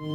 Hey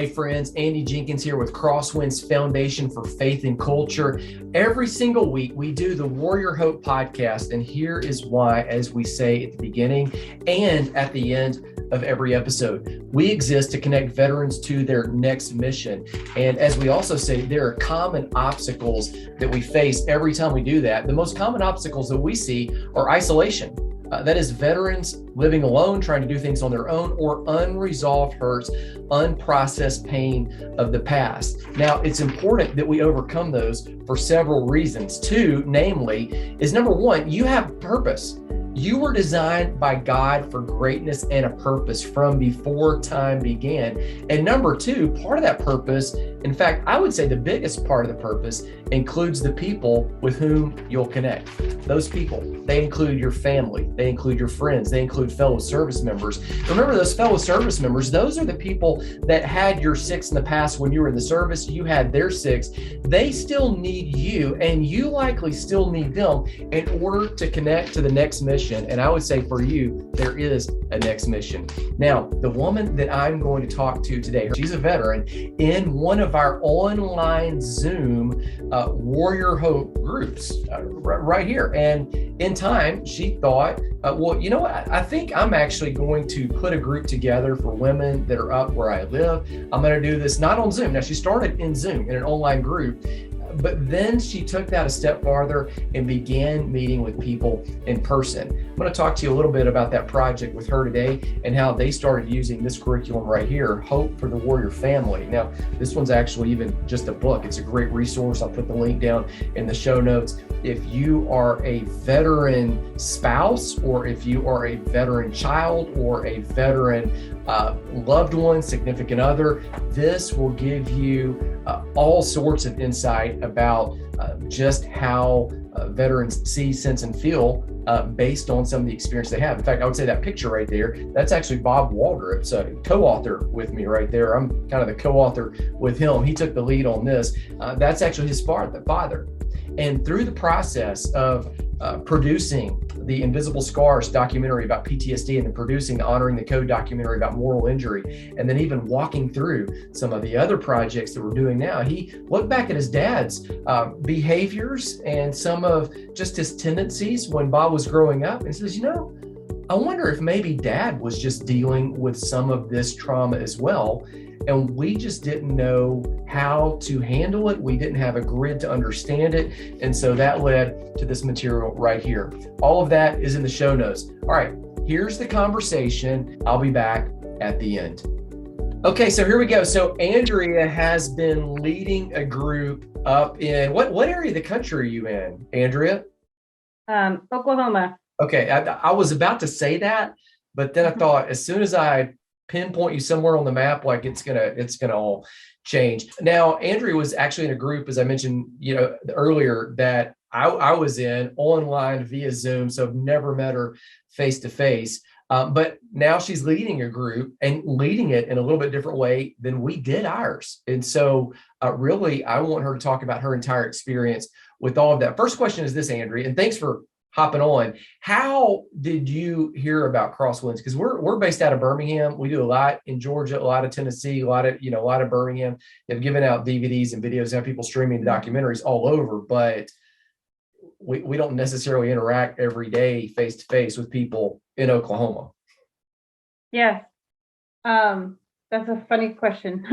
friends, Andy Jenkins here with Crosswinds Foundation for Faith and Culture. Every single week we do the Warrior Hope podcast, and here is why, as we say at the beginning and at the end of every episode. We exist to connect veterans to their next mission. And as we also say, there are common obstacles that we face every time we do that. The most common obstacles that we see are isolation. That is veterans living alone, trying to do things on their own, or unresolved hurts, unprocessed pain of the past. Now, it's important that we overcome those for several reasons. Two, namely, is number one, you have purpose. You were designed by God for greatness and a purpose from before time began. And number two, part of that purpose, in fact, I would say the biggest part of the purpose includes the people with whom you'll connect. Those people, they include your family, they include your friends, they include fellow service members. Remember, those fellow service members, those are the people that had your six in the past when you were in the service, you had their six. They still need you, and you likely still need them in order to connect to the next mission. And I would say for you, there is a next mission. Now, the woman that I'm going to talk to today, she's a veteran in one of our online Zoom Warrior Hope groups right here. And in time, she thought, well, you know what? I think I'm actually going to put a group together for women that are up where I live. I'm going to do this not on Zoom. Now, she started in Zoom in an online group, but then she took that a step farther and began meeting with people in person. I'm going to talk to you a little bit about that project with her today and how they started using this curriculum right here, Hope for the Warrior Family. Now, this one's actually even just a book. It's a great resource. I'll put the link down in the show notes. If you are a veteran spouse, or if you are a veteran child, or a veteran loved one, significant other, this will give you all sorts of insight about just how veterans see, sense, and feel based on some of the experience they have. In fact, I would say that picture right there, that's actually Bob Waldrop's co-author with me right there. I'm kind of the co-author with him. He took the lead on this. That's actually his father. And through the process of producing the Invisible Scars documentary about PTSD, and then producing the Honoring the Code documentary about moral injury, and then even walking through some of the other projects that we're doing now, he looked back at his dad's behaviors and some of just his tendencies when Bob was growing up and says, I wonder if maybe dad was just dealing with some of this trauma as well. And we just didn't know how to handle it. We didn't have a grid to understand it. And so that led to this material right here. All of that is in the show notes. All right, here's the conversation. I'll be back at the end. Okay, so here we go. So Andrea has been leading a group up in, what area of the country are you in, Andrea? Oklahoma. Okay, I was about to say that, but then I thought as soon as I pinpoint you somewhere on the map, like it's gonna all change. Now, Andrea was actually in a group, as I mentioned, earlier, that I was in online via Zoom, so I've never met her face to face. But now she's leading a group and leading it in a little bit different way than we did ours. And so really, I want her to talk about her entire experience with all of that. First question is this, Andrea, and thanks for hopping on. How did you hear about Crosswinds? Because we're based out of Birmingham. We do a lot in Georgia, a lot of Tennessee, a lot of Birmingham. They've given out DVDs and videos, have people streaming the documentaries all over, but we don't necessarily interact every day face to face with people in Oklahoma. Yes. That's a funny question.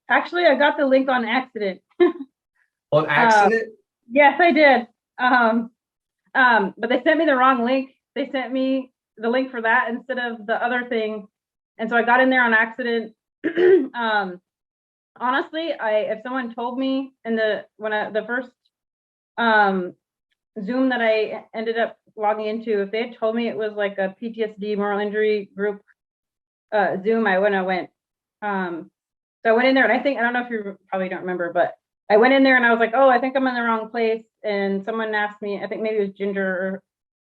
Actually, I got the link on accident. On accident? Yes, I did. But they sent me the wrong link. They sent me the link for that instead of the other thing. And so I got in there on accident. Honestly, if someone told me the first Zoom that I ended up logging into, if they had told me it was like a PTSD moral injury group Zoom, I wouldn't have went. So I went in there, and I don't know if you probably don't remember, but I went in there and I was like, oh, I think I'm in the wrong place. And someone asked me, I think maybe it was Ginger,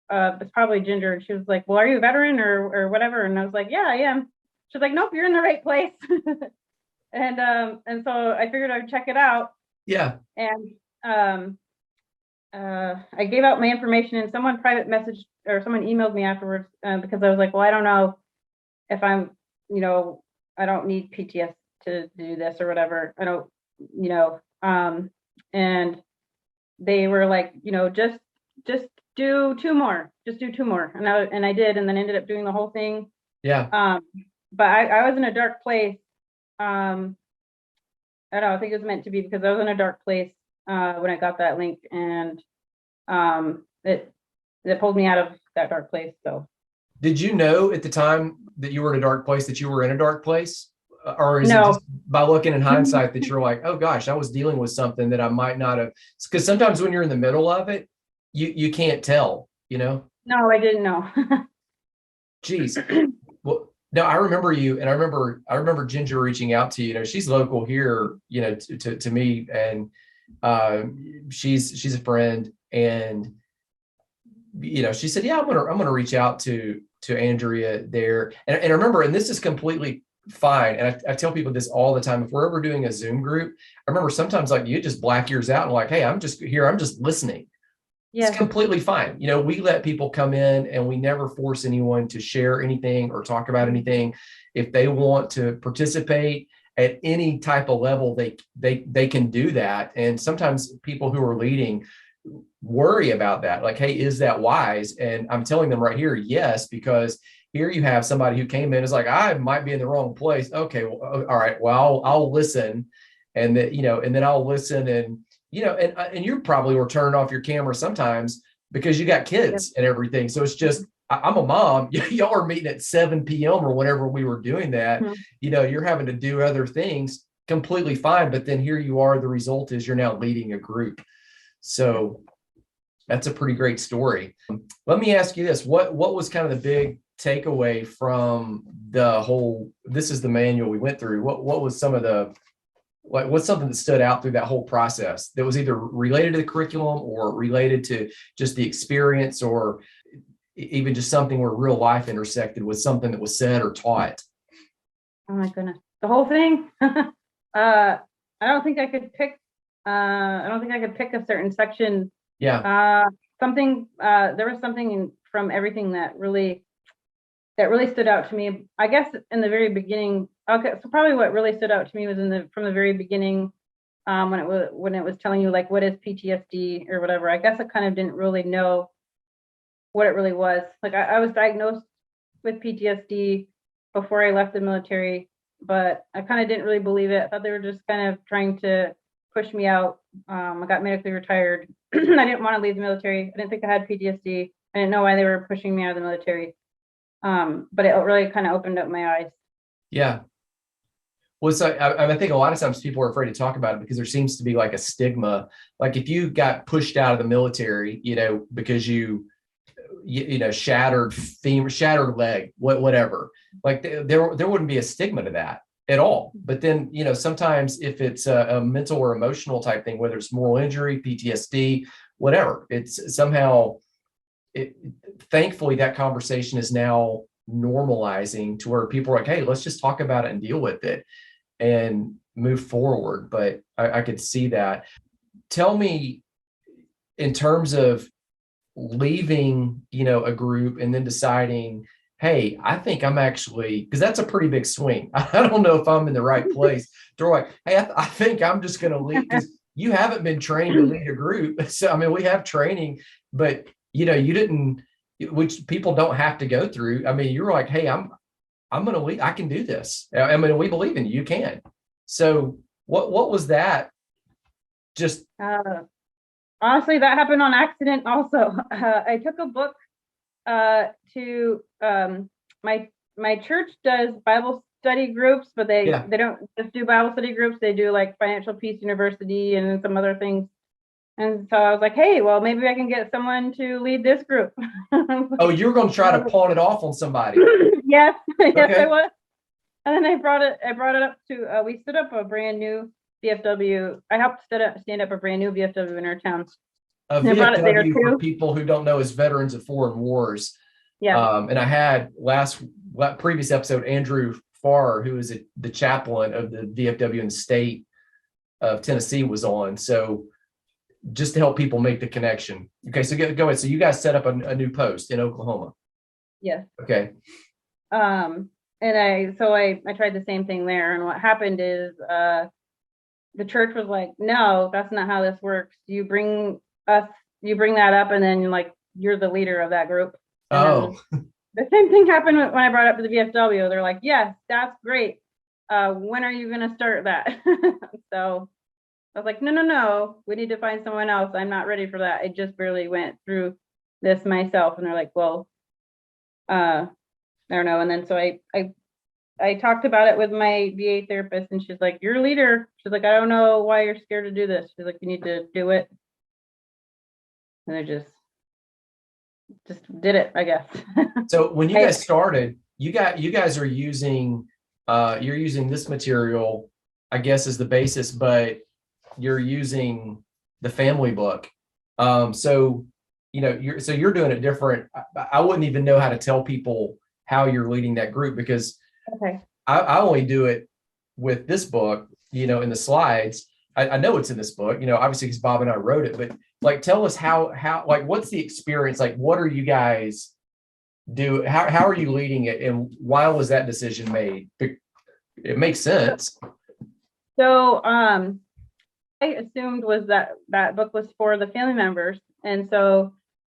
it's probably Ginger. And she was like, well, are you a veteran or whatever? And I was like, yeah, I am. She's like, nope, you're in the right place. And so I figured I'd check it out. Yeah. And I gave out my information, and someone private messaged or someone emailed me afterwards, because I was like, well, I don't know if I'm, I don't need PTS to do this or whatever. I don't, and they were like, just do two more, and I did, and then ended up doing the whole thing. Yeah. But I was in a dark place. I don't know, I think it was meant to be, because I was in a dark place when I got that link, and it pulled me out of that dark place. So Did you know at the time that you were in a dark place that you were in a dark place? Or is it no. just by looking in hindsight that you're like, oh gosh, I was dealing with something that I might not have? Because sometimes when you're in the middle of it, you can't tell, No, I didn't know. Geez. Well, no, I remember you, and I remember Ginger reaching out to you. She's local here, to me, and she's a friend, and she said, yeah, I'm gonna reach out to Andrea there, and I remember, and this is completely fine, and I tell people this all the time. If we're ever doing a Zoom group, I remember sometimes like you just black yours out and like, hey, I'm just here, I'm just listening. It's Yeah. completely fine. We let people come in, and we never force anyone to share anything or talk about anything. If they want to participate at any type of level, they can do that. And sometimes people who are leading worry about that. Like, hey, is that wise? And I'm telling them right here, yes, because here you have somebody who came in is like, I might be in the wrong place. Okay, well, all right. Well, I'll listen, and then I'll listen, and and you probably were turning off your camera sometimes because you got kids and everything. So it's just, I'm a mom. Y'all are meeting at 7 p.m. or whenever we were doing that. You're having to do other things, completely fine. But then here you are. The result is you're now leading a group. So that's a pretty great story. Let me ask you this. What was kind of the big takeaway from the whole, this is the manual we went through. What was some of the, what's something that stood out through that whole process that was either related to the curriculum or related to just the experience, or even just something where real life intersected with something that was said or taught? Oh my goodness, the whole thing. I don't think I could pick. I don't think I could pick a certain section. Yeah. Something. There was something from everything that really stood out to me. I guess in the very beginning. Okay, so probably what really stood out to me was from the very beginning, when it was telling you like what is PTSD or whatever. I guess I kind of didn't really know what it really was. Like I was diagnosed with PTSD before I left the military, but I kind of didn't really believe it. I thought they were just kind of trying to push me out. I got medically retired. I didn't want to leave the military. I didn't think I had PTSD. I didn't know why they were pushing me out of the military. But it really kind of opened up my eyes. Yeah. Well, so I think a lot of times people are afraid to talk about it because there seems to be like a stigma. Like if you got pushed out of the military, because you shattered femur, shattered leg, whatever, like there wouldn't be a stigma to that at all. But then, sometimes if it's a mental or emotional type thing, whether it's moral injury, PTSD, whatever, it's somehow, thankfully that conversation is now normalizing to where people are like, hey, let's just talk about it and deal with it and move forward. But I could see that. Tell me, in terms of leaving, a group and then deciding, hey, I think I'm actually, because that's a pretty big swing. I don't know if I'm in the right place. They're like, hey, I think I'm just going to leave, because you haven't been trained to lead a group. So, I mean, we have training, but you didn't, which people don't have to go through. I mean, you're like, hey, I'm going to lead. I can do this. I mean, we believe in you. You can. So what was that? Just honestly, that happened on accident also. I took a book to my church does Bible study groups, but they don't just do Bible study groups. They do like Financial Peace University and some other things. And so I was like, hey, well, maybe I can get someone to lead this group. Oh, you're going to try to pawn it off on somebody. Yes, yes, Okay. I was. And then I brought it up to, we stood up a brand new VFW. I helped stand up a brand new VFW in our town. A VFW, for people who don't know, is Veterans of Foreign Wars. Yeah. And I had previous episode, Andrew Farr, who is the chaplain of the VFW in the state of Tennessee, was on. So just to help people make the connection. Okay, so go ahead. So you guys set up a new post in Oklahoma. Yes. Okay. And I tried the same thing there. And what happened is the church was like, no, that's not how this works. You bring that up, and then like you're the leader of that group. And the same thing happened when I brought it up to the VFW. They're like, yes, that's great. When are you going to start that? So I was like, no, we need to find someone else. I'm not ready for that. I just barely went through this myself. And they're like, well, I don't know. And then so I talked about it with my VA therapist, and she's like, you're a leader. She's like, I don't know why you're scared to do this. She's like, you need to do it. And I just did it, I guess. So when you guys started, you guys are using you're using this material, I guess, as the basis, but you're using the family book. So you're doing it different. I wouldn't even know how to tell people how you're leading that group, because I only do it with this book, in the slides. I know it's in this book, obviously because Bob and I wrote it, but like, tell us how, like, what's the experience? Like, what are you guys do? How are you leading it? And why was that decision made? It makes sense. So, I assumed was that book was for the family members. And so,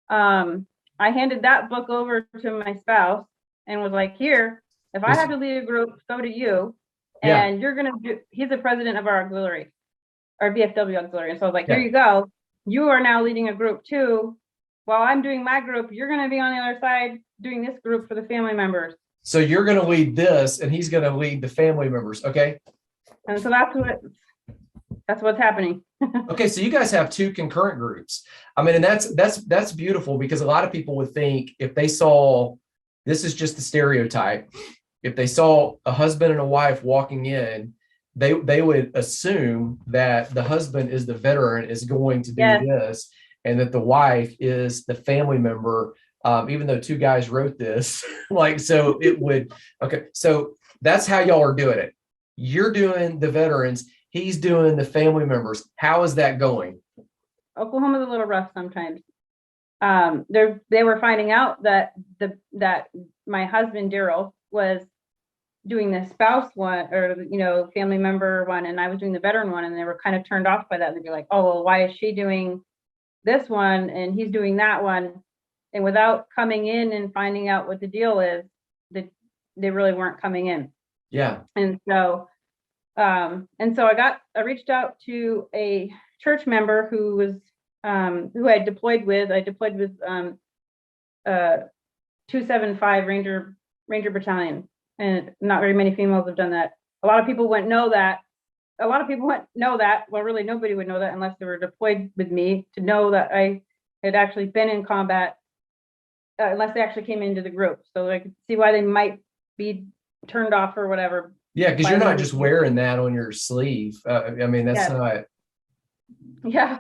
I handed that book over to my spouse and was like, here, if I have to lead a group, so do you. And you're going to he's the president of our auxiliary, our VFW auxiliary. And so I was like, here you go. You are now leading a group too. While I'm doing my group, you're going to be on the other side doing this group for the family members. So you're going to lead this, and he's going to lead the family members. Okay. And so that's what's happening. Okay. So you guys have two concurrent groups. I mean, and that's beautiful, because a lot of people would think, if they saw, this is just the stereotype, if they saw a husband and a wife walking in, they would assume that the husband is the veteran, is going to do this, and that the wife is the family member, even though two guys wrote this. Like, so it would, okay. So that's how y'all are doing it. You're doing the veterans, he's doing the family members. How is that going? Oklahoma's a little rough sometimes. They were finding out that my husband, Daryl, was doing the spouse one, or family member one, and I was doing the veteran one, and they were kind of turned off by that. They'd be like, oh, well, why is she doing this one and he's doing that one? And without coming in and finding out what the deal is, they really weren't coming in. Yeah. And so I reached out to a church member who was who I deployed with. I deployed with 275 Ranger Battalion. And not very many females have done that. A lot of people wouldn't know that. Well, really, nobody would know that unless they were deployed with me to know that I had actually been in combat, unless they actually came into the group. So I could see why they might be turned off or whatever. Yeah, because you're not just wearing that on your sleeve. I mean, that's not. Yeah.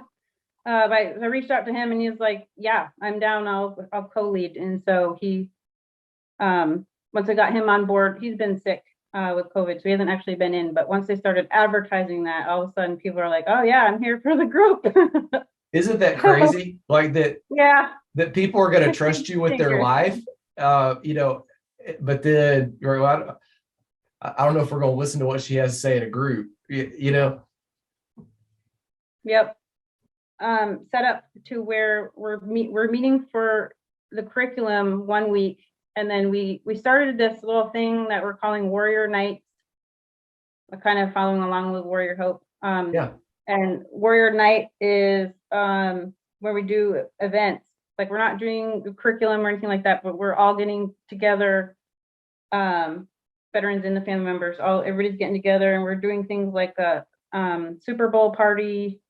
I reached out to him, and he was like, yeah, I'm down. I'll co-lead. And so he, once I got him on board, he's been sick with COVID, so he hasn't actually been in. But once they started advertising that, all of a sudden people are like, oh yeah, I'm here for the group. Isn't that crazy? Like that? Yeah. That people are going to trust you with their life, but then you're, I don't know if we're going to listen to what she has to say in a group, Yep. Set up to where we're meeting for the curriculum one week. And then we started this little thing that we're calling Warrior Nights, kind of following along with Warrior Hope. And Warrior Night is where we do events. Like, we're not doing the curriculum or anything like that, but we're all getting together, veterans and the family members. Everybody's getting together, and we're doing things like a Super Bowl party,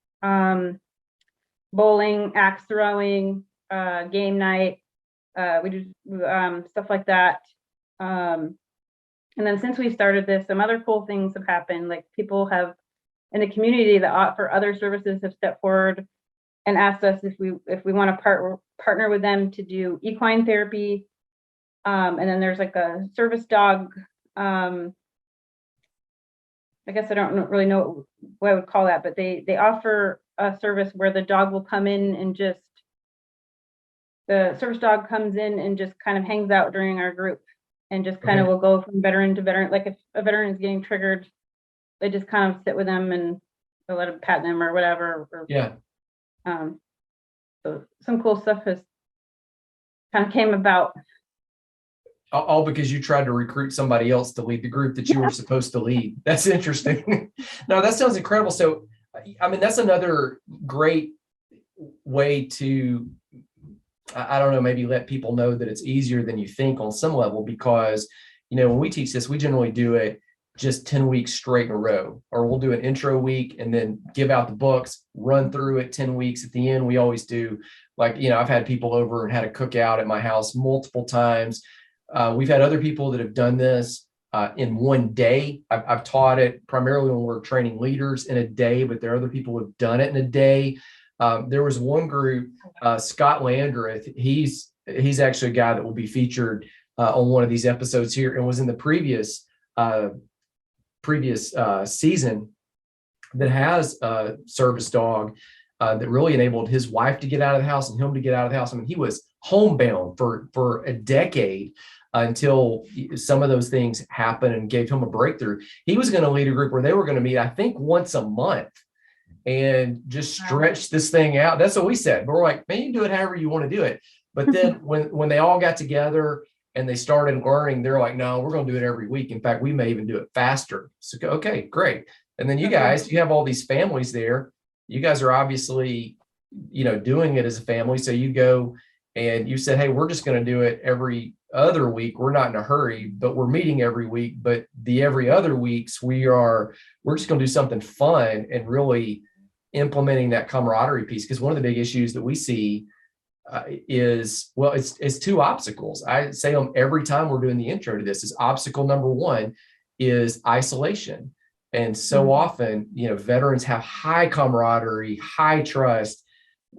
bowling, axe throwing, game night. We do stuff like that. And then since we started this, some other cool things have happened. Like, people have in the community that offer other services have stepped forward and asked us if we want to partner with them to do equine therapy. And then there's like a service dog. I guess I don't really know what I would call that, but they offer a service where the dog will come in and the service dog comes in and just kind of hangs out during our group and just kind of will go from veteran to veteran. Like if a veteran is getting triggered, they just kind of sit with them and they'll let them pat them or whatever. So some cool stuff has kind of came about. All because you tried to recruit somebody else to lead the group that you were supposed to lead. That's interesting. No, that sounds incredible. So, I mean, that's another great way to, I don't know, maybe let people know that it's easier than you think on some level, because, you know, when we teach this, we generally do it just 10 weeks straight in a row, or we'll do an intro week and then give out the books, run through it 10 weeks. At the end, we always do, like, you know, I've had people over and had a cookout at my house multiple times. We've had other people that have done this in one day. I've taught it primarily when we're training leaders in a day, but there are other people who have done it in a day. There was one group, Scott Landreth. He's actually a guy that will be featured on one of these episodes here, and was in the previous season, that has a service dog that really enabled his wife to get out of the house and him to get out of the house. I mean, he was homebound for a decade until some of those things happened and gave him a breakthrough. He was going to lead a group where they were going to meet, I think, once a month and just stretch this thing out. That's what we said. But we're like, man, you can do it however you want to do it. But then when they all got together and they started learning, they're like, no, we're going to do it every week. In fact, we may even do it faster. So, okay, great. And then you guys, you have all these families there. You guys are obviously, you know, doing it as a family. So you go and you said, hey, we're just going to do it every other week. We're not in a hurry, but we're meeting every week. But the every other weeks, we're just going to do something fun and really implementing that camaraderie piece. Because one of the big issues that we see is, well, it's two obstacles. I say them every time we're doing the intro to this. Is obstacle number one is isolation. And so often, you know, veterans have high camaraderie, high trust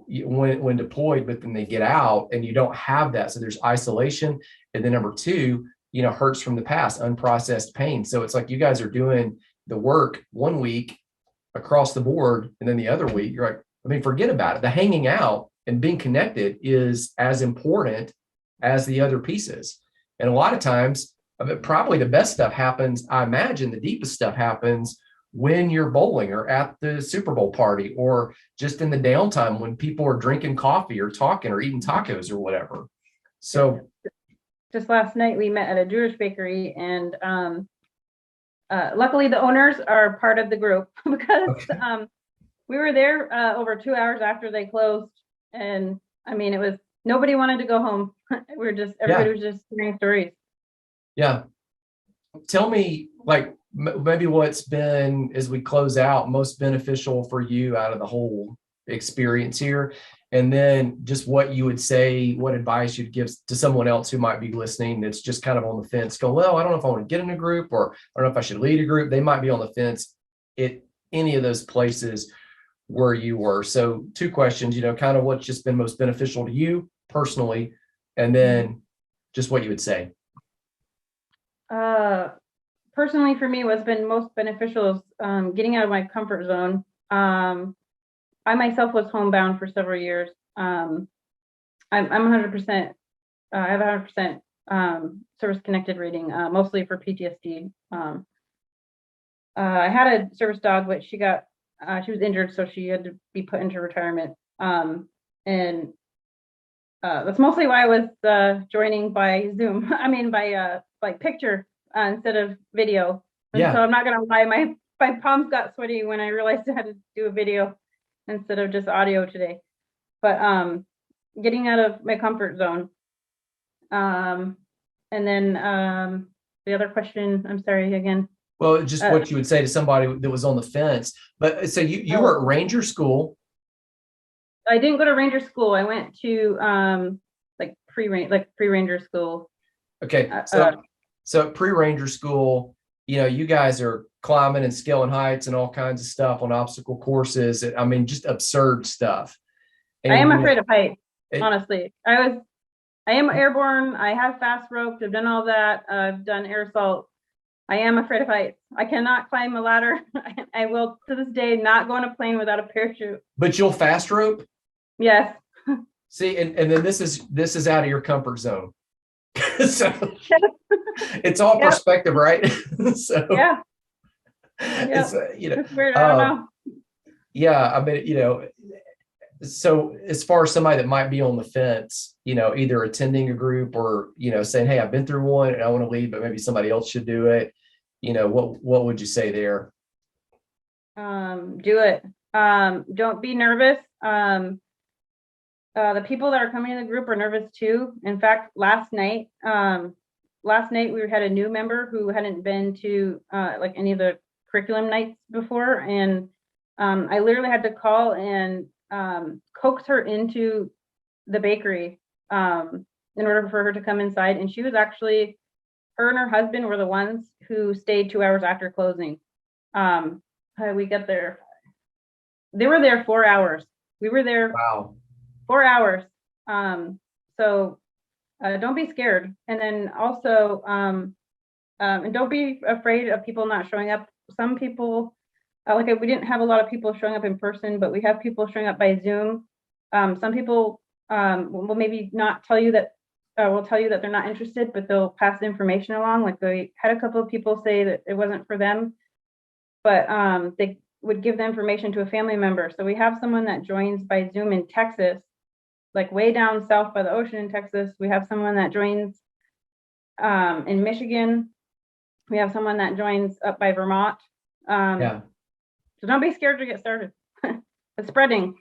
when deployed, but then they get out and you don't have that. So there's isolation. And then number two, you know, hurts from the past, unprocessed pain. So it's like you guys are doing the work one week across the board, and then the other week, you're like, I mean, forget about it. The hanging out and being connected is as important as the other pieces. And a lot of times, probably the best stuff happens, I imagine the deepest stuff happens when you're bowling or at the Super Bowl party, or just in the downtime when people are drinking coffee or talking or eating tacos or whatever. So just last night we met at a Jewish bakery, and luckily the owners are part of the group because we were there over 2 hours after they closed. And I mean, it was, nobody wanted to go home. Everybody was just sharing stories. Yeah. Tell me, like, maybe what's been, as we close out, most beneficial for you out of the whole experience here. And then just what you would say, what advice you'd give to someone else who might be listening that's just kind of on the fence, go, well, I don't know if I want to get in a group, or I don't know if I should lead a group. They might be on the fence at any of those places where you were. So 2 questions, you know, kind of what's just been most beneficial to you personally, and then just what you would say. Personally, for me, what's been most beneficial is getting out of my comfort zone. I myself was homebound for several years. I'm 100%. I have 100% service connected rating, mostly for PTSD. I had a service dog, but she was injured, so she had to be put into retirement. And that's mostly why I was joining by Zoom. I mean, by picture instead of video. And so I'm not gonna lie, my palms got sweaty when I realized I had to do a video instead of just audio today. But getting out of my comfort zone. And then the other question, I'm sorry again. Well, just what you would say to somebody that was on the fence. But so you were at Ranger School. I didn't go to Ranger School. I went to pre-Ranger School. Okay, so pre-Ranger School, you know, you guys are climbing and scaling heights and all kinds of stuff on obstacle courses. I mean, just absurd stuff. And I am afraid of heights, honestly. I am airborne. I have fast ropes. I've done all that. I've done air assault. I am afraid of heights. I cannot climb a ladder. I will to this day not go on a plane without a parachute. But you'll fast rope? Yes. See, and then this is out of your comfort zone. So it's all perspective, right? So yeah. It's it's weird. I don't know. Yeah, I mean, so as far as somebody that might be on the fence, either attending a group or, saying, hey, I've been through one and I want to leave, but maybe somebody else should do it. What would you say there? Do it. Don't be nervous. The people that are coming in the group are nervous too. In fact, last night we had a new member who hadn't been to like any of the curriculum nights before. And I literally had to call and coax her into the bakery in order for her to come inside. And she was actually, her and her husband were the ones who stayed 2 hours after closing. We got there. They were there 4 hours. We were there. Wow. 4 hours. So don't be scared. And then also, and don't be afraid of people not showing up. Some people, we didn't have a lot of people showing up in person, but we have people showing up by Zoom. Some people will maybe not tell you that, will tell you that they're not interested, but they'll pass the information along. Like we had a couple of people say that it wasn't for them, but they would give the information to a family member. So we have someone that joins by Zoom in Texas, like way down south by the ocean in Texas. We have someone that joins in Michigan. We have someone that joins up by Vermont. So don't be scared to get started. It's spreading.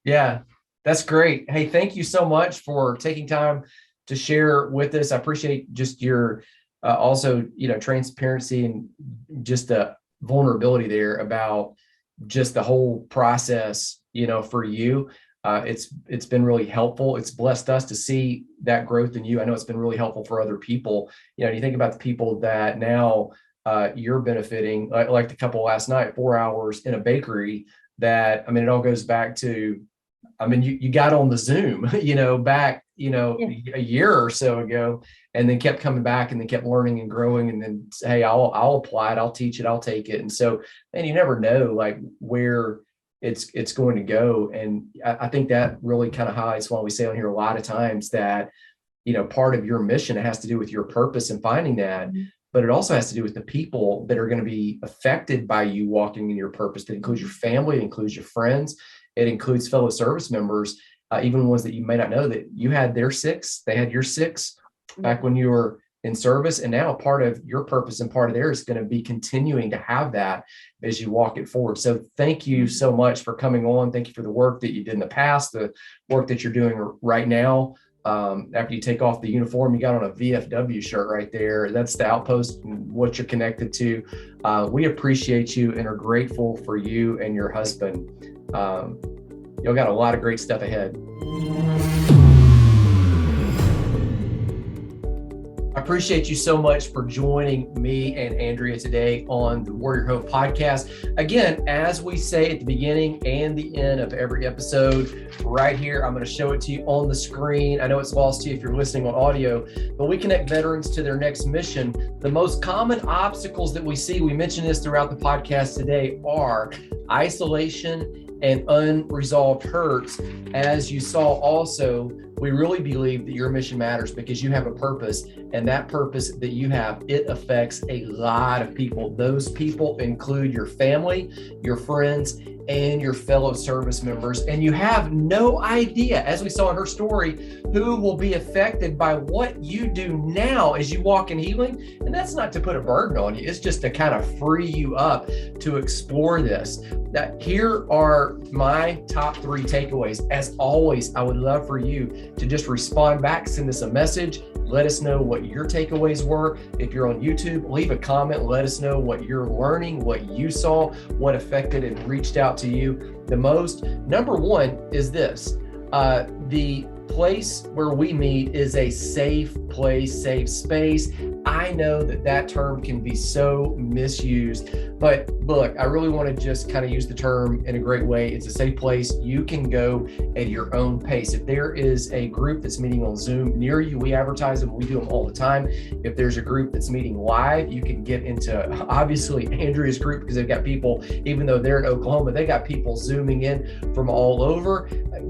Yeah, that's great. Hey, thank you so much for taking time to share with us. I appreciate just your also, transparency and just the vulnerability there about just the whole process, for you. It's been really helpful. It's blessed us to see that growth in you. I know it's been really helpful for other people. You think about the people that now you're benefiting, like the couple last night, 4 hours in a bakery that, it all goes back to, you got on the Zoom, back, a year or so ago, and then kept coming back and then kept learning and growing. And then, hey, I'll apply it. I'll teach it. I'll take it. And so, man, you never know like where it's going to go. And I think that really kind of highlights why we say on here a lot of times that, part of your mission, it has to do with your purpose and finding that, but it also has to do with the people that are going to be affected by you walking in your purpose. That includes your family, it includes your friends, it includes fellow service members, even ones that you may not know that you had their 6, they had your 6 back when you were in service. And now part of your purpose and part of theirs is going to be continuing to have that as you walk it forward. So thank you so much for coming on. Thank you for the work that you did in the past, the work that you're doing right now. After you take off the uniform, you got on a VFW shirt right there. That's the outpost and what you're connected to. We appreciate you and are grateful for you and your husband. Y'all got a lot of great stuff ahead. I appreciate you so much for joining me and Andrea today on the Warrior Hope podcast. Again, as we say at the beginning and the end of every episode, right here, I'm going to show it to you on the screen. I know it's lost to you if you're listening on audio, but we connect veterans to their next mission. The most common obstacles that we see, we mentioned this throughout the podcast today, are isolation and unresolved hurts. As you saw also, we really believe that your mission matters because you have a purpose, and that purpose that you have, it affects a lot of people. Those people include your family, your friends, and your fellow service members. And you have no idea, as we saw in her story, who will be affected by what you do now as you walk in healing. And that's not to put a burden on you. It's just to kind of free you up to explore this. Now, here are my top 3 takeaways. As always, I would love for you to just respond back, send us a message. Let us know what your takeaways were. If you're on YouTube, leave a comment. Let us know what you're learning, what you saw, what affected and reached out to you the most. Number 1 is this. The place where we meet is a safe place, safe space. I know that term can be so misused, but look, I really want to just kind of use the term in a great way. It's a safe place. You can go at your own pace. If there is a group that's meeting on Zoom near you, we advertise them. We do them all the time. If there's a group that's meeting live, you can get into obviously Andrea's group, because they've got people, even though they're in Oklahoma, they got people Zooming in from all over.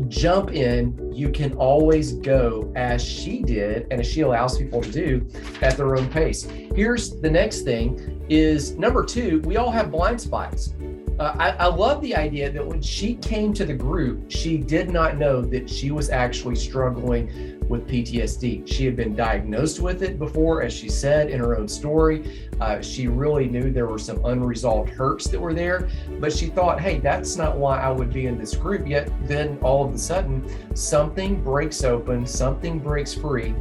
Jump in. You can always go as she did and as she allows people to do at their own pace. Here's the next thing is number 2, we all have blind spots. I love the idea that when she came to the group, she did not know that she was actually struggling with PTSD. She had been diagnosed with it before, as she said in her own story. She really knew there were some unresolved hurts that were there, but she thought, hey, that's not why I would be in this group. Yet then all of a sudden, something breaks open, something breaks free,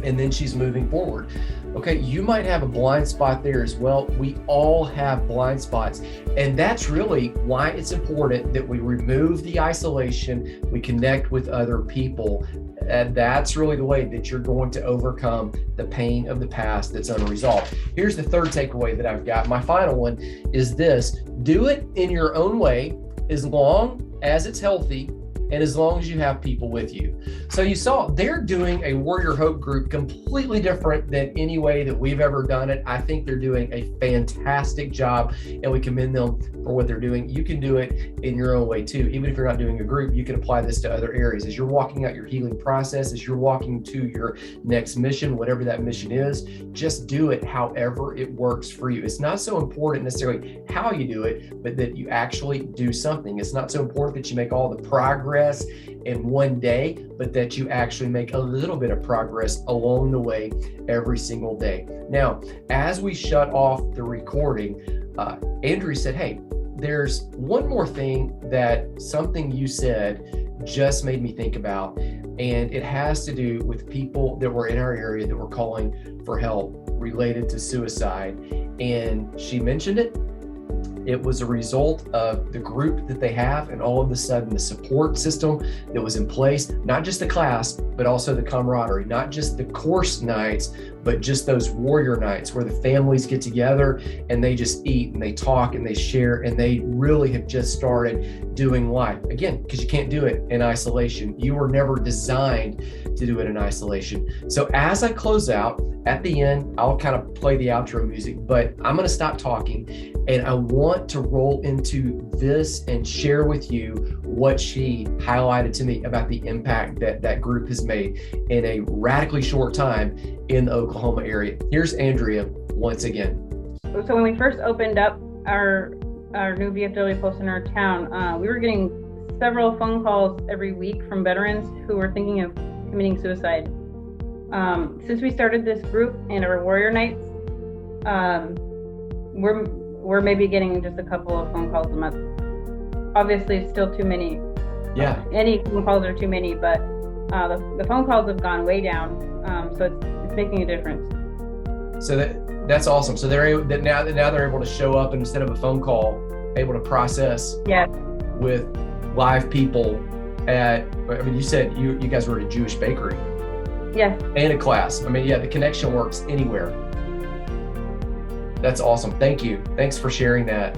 and then she's moving forward. Okay, you might have a blind spot there as well. We all have blind spots. And that's really why it's important that we remove the isolation, we connect with other people. And that's really the way that you're going to overcome the pain of the past that's unresolved. Here's the third takeaway that I've got. My final one is this: do it in your own way, as long as it's healthy, and as long as you have people with you. So you saw they're doing a Warrior Hope group completely different than any way that we've ever done it. I think they're doing a fantastic job, and we commend them for what they're doing. You can do it in your own way too. Even if you're not doing a group, you can apply this to other areas. As you're walking out your healing process, as you're walking to your next mission, whatever that mission is, just do it however it works for you. It's not so important necessarily how you do it, but that you actually do something. It's not so important that you make all the progress in one day, but that you actually make a little bit of progress along the way every single day. Now, as we shut off the recording, Andrea said, hey, there's one more thing that something you said just made me think about, and it has to do with people that were in our area that were calling for help related to suicide. And she mentioned it. It was a result of the group that they have, and all of a sudden the support system that was in place, not just the class, but also the camaraderie, not just the course nights, but just those warrior nights where the families get together and they just eat and they talk and they share, and they really have just started doing life. Again, because you can't do it in isolation. You were never designed to do it in isolation. So as I close out, at the end, I'll kind of play the outro music, but I'm going to stop talking, and I want to roll into this and share with you what she highlighted to me about the impact that that group has made in a radically short time in the Oklahoma area. Here's Andrea once again. So when we first opened up our new VFW post in our town, we were getting several phone calls every week from veterans who were thinking of committing suicide. Since we started this group and our warrior nights, we're maybe getting just a couple of phone calls a month. Obviously, it's still too many. Yeah. Any phone calls are too many, but the phone calls have gone way down. So it's making a difference. So that's awesome. So they're able, now they're able to show up, and instead of a phone call, able to process with live people at. I mean, you said you guys were at a Jewish bakery. Yes. And a class. I mean, yeah, the connection works anywhere. That's awesome. Thank you. Thanks for sharing that.